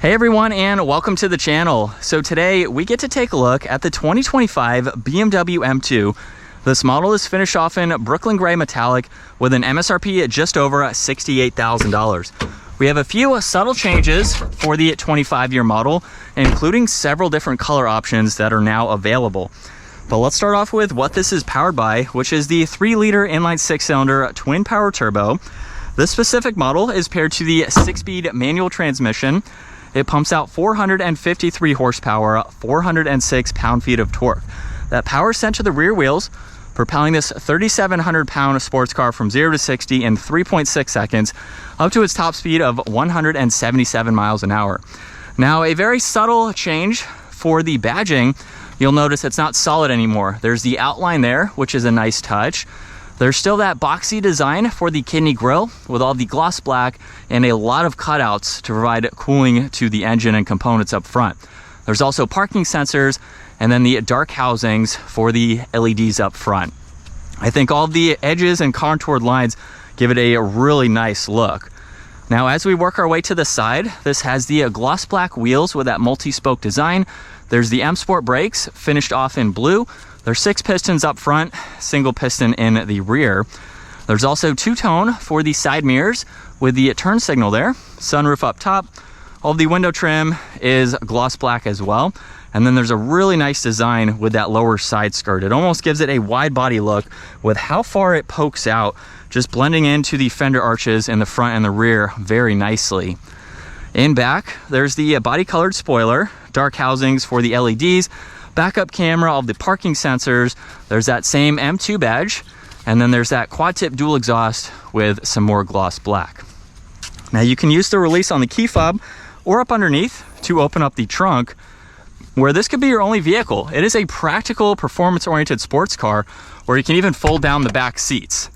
Hey everyone, and welcome to the channel. So today we get to take a look at the 2025 BMW M2. This model is finished off in Brooklyn Gray Metallic with an MSRP at just over $68,000. We have a few subtle changes for the 25-year model, including several different color options that are now available. But let's start off with what this is powered by, which is the 3-liter inline 6-cylinder twin power turbo. This specific model is paired to the 6-speed manual transmission. It pumps out 453 horsepower, 406 pound-feet of torque. That power is sent to the rear wheels, propelling this 3,700-pound sports car from 0 to 60 in 3.6 seconds, up to its top speed of 177 miles an hour. Now, a very subtle change for the badging. You'll notice it's not solid anymore. There's the outline there, which is a nice touch. There's still that boxy design for the kidney grille with all the gloss black and a lot of cutouts to provide cooling to the engine and components up front. There's also parking sensors and then the dark housings for the LEDs up front. I think all of the edges and contoured lines give it a really nice look. Now, as we work our way to the side, this has the gloss black wheels with that multi-spoke design. There's the M Sport brakes finished off in blue. There's 6 pistons up front, single piston in the rear. There's also two-tone for the side mirrors with the turn signal there. Sunroof up top. All of the window trim is gloss black as well. And then there's a really nice design with that lower side skirt. It almost gives it a wide body look with how far it pokes out, just blending into the fender arches in the front and the rear very nicely. In back, there's the body colored spoiler, dark housings for the LEDs, backup camera, all of the parking sensors. There's that same M2 badge, and then there's that quad tip dual exhaust with some more gloss black. Now you can use the release on the key fob or up underneath to open up the trunk, where this could be your only vehicle. It is a practical, performance-oriented sports car where you can even fold down the back seats.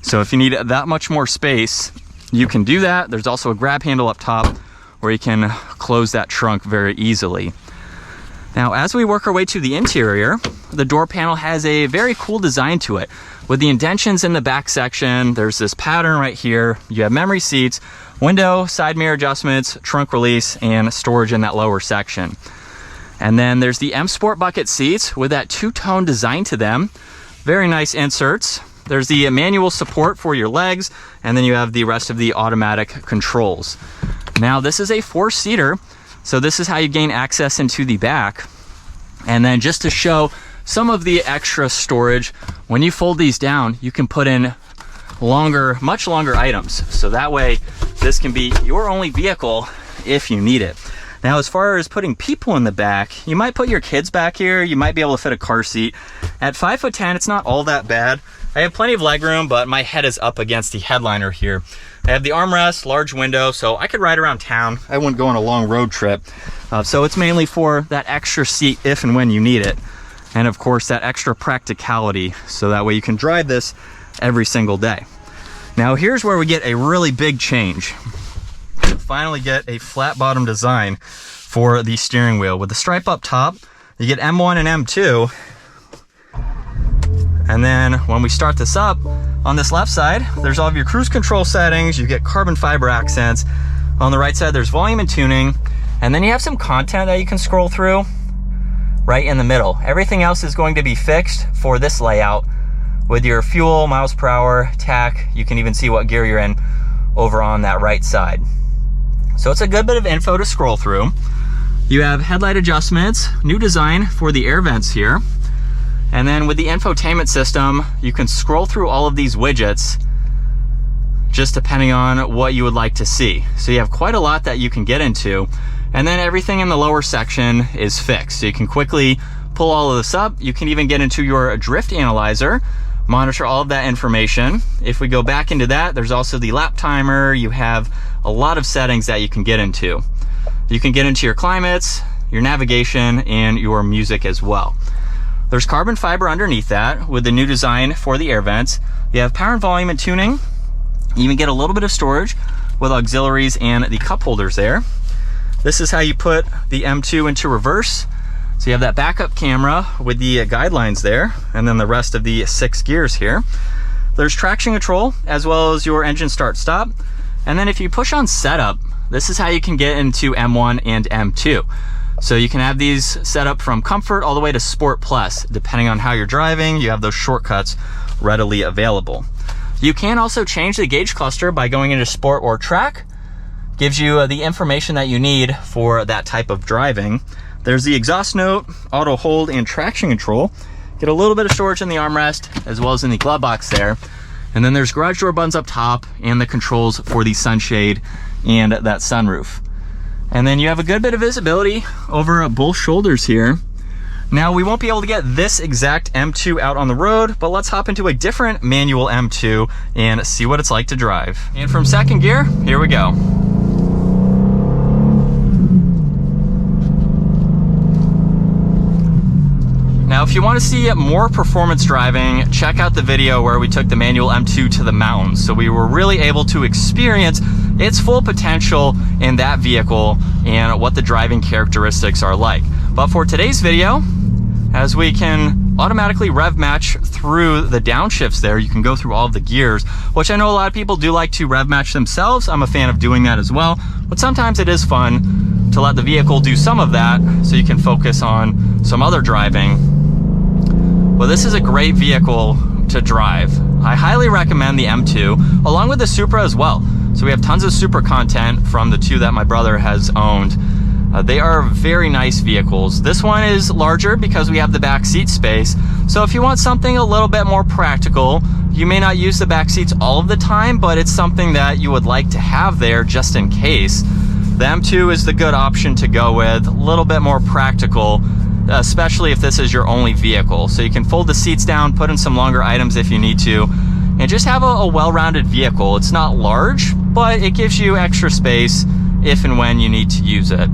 So if you need that much more space, you can do that. There's also a grab handle up top where you can close that trunk very easily. Now, as we work our way to the interior, the door panel has a very cool design to it. With the indentions in the back section, there's this pattern right here. You have memory seats, window, side mirror adjustments, trunk release, and storage in that lower section. And then there's the M Sport bucket seats with that two-tone design to them. Very nice inserts. There's the manual support for your legs, and then you have the rest of the automatic controls. Now, this is a 4-seater. So this is how you gain access into the back. And then just to show some of the extra storage, when you fold these down, you can put in much longer items. So that way, this can be your only vehicle if you need it. Now, as far as putting people in the back, you might put your kids back here. You might be able to fit a car seat. At 5'10", it's not all that bad. I have plenty of legroom, but my head is up against the headliner here. I have the armrest, large window, so I could ride around town. I wouldn't go on a long road trip. So it's mainly for that extra seat if and when you need it. And of course, that extra practicality, so that way you can drive this every single day. Now, here's where we get a really big change. We finally get a flat bottom design for the steering wheel. With the stripe up top, you get M1 and M2. And then when we start this up, on this left side, there's all of your cruise control settings. You get carbon fiber accents. On the right side, there's volume and tuning. And then you have some content that you can scroll through right in the middle. Everything else is going to be fixed for this layout with your fuel, miles per hour, tach. You can even see what gear you're in over on that right side. So it's a good bit of info to scroll through. You have headlight adjustments, new design for the air vents here. And then with the infotainment system, you can scroll through all of these widgets just depending on what you would like to see. So you have quite a lot that you can get into. And then everything in the lower section is fixed. So you can quickly pull all of this up. You can even get into your drift analyzer, monitor all of that information. If we go back into that, there's also the lap timer. You have a lot of settings that you can get into. You can get into your climates, your navigation, and your music as well. There's carbon fiber underneath that with the new design for the air vents. You have power and volume and tuning. You even get a little bit of storage with auxiliaries and the cup holders there. This is how you put the M2 into reverse. So you have that backup camera with the guidelines there, and then the rest of the 6 gears here. There's traction control as well as your engine start stop. And then if you push on setup, this is how you can get into M1 and M2. So you can have these set up from comfort all the way to Sport Plus. Depending on how you're driving, you have those shortcuts readily available. You can also change the gauge cluster by going into Sport or Track. Gives you the information that you need for that type of driving. There's the exhaust note, auto hold, and traction control. Get a little bit of storage in the armrest as well as in the glove box there. And then there's garage door buttons up top and the controls for the sunshade and that sunroof. And then you have a good bit of visibility over both shoulders here. Now we won't be able to get this exact M2 out on the road, but let's hop into a different manual M2 and see what it's like to drive. And from second gear, here we go. Now, if you want to see more performance driving, check out the video where we took the manual M2 to the mountains. So we were really able to experience its full potential in that vehicle and what the driving characteristics are like. But for today's video, as we can automatically rev match through the downshifts there, you can go through all of the gears, which I know a lot of people do like to rev match themselves. I'm a fan of doing that as well, but sometimes it is fun to let the vehicle do some of that so you can focus on some other driving. Well, this is a great vehicle to drive. I highly recommend the M2, along with the Supra as well. So we have tons of Supra content from the two that my brother has owned. They are very nice vehicles. This one is larger because we have the back seat space. So if you want something a little bit more practical, you may not use the back seats all of the time, but it's something that you would like to have there just in case. The M2 is the good option to go with, a little bit more practical, especially if this is your only vehicle. So you can fold the seats down, put in some longer items if you need to, and just have a well-rounded vehicle. It's not large, but it gives you extra space if and when you need to use it.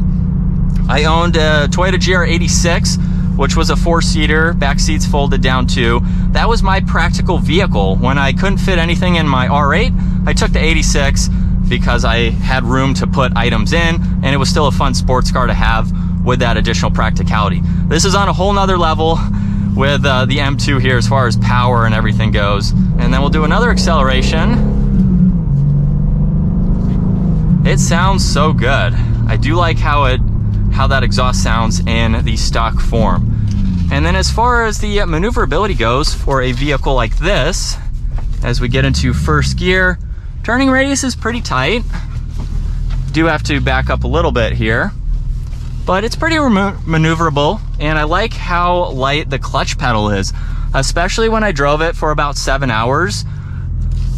I owned a Toyota GR86, which was a 4-seater, back seats folded down too. That was my practical vehicle. When I couldn't fit anything in my R8, I took the 86 because I had room to put items in, and it was still a fun sports car to have with that additional practicality. This is on a whole nother level with the M2 here as far as power and everything goes. And then we'll do another acceleration. It sounds so good. I do like how that exhaust sounds in the stock form. And then as far as the maneuverability goes for a vehicle like this, as we get into first gear, turning radius is pretty tight. Do have to back up a little bit here, but it's pretty maneuverable, and I like how light the clutch pedal is, especially when I drove it for about 7 hours.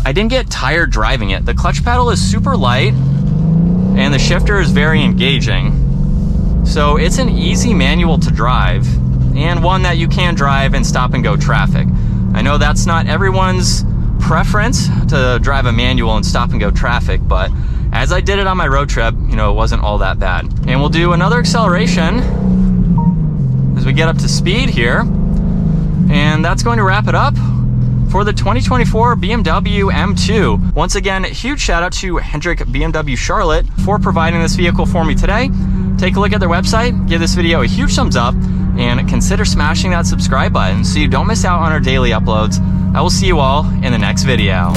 I didn't get tired driving it. The clutch pedal is super light, and the shifter is very engaging. So it's an easy manual to drive, and one that you can drive in stop and go traffic. I know that's not everyone's preference to drive a manual in stop and go traffic, but as I did it on my road trip, you know, it wasn't all that bad. And we'll do another acceleration as we get up to speed here. And that's going to wrap it up for the 2024 BMW M2. Once again, huge shout out to Hendrick BMW Charlotte for providing this vehicle for me today. Take a look at their website, give this video a huge thumbs up, and consider smashing that subscribe button so you don't miss out on our daily uploads. I will see you all in the next video.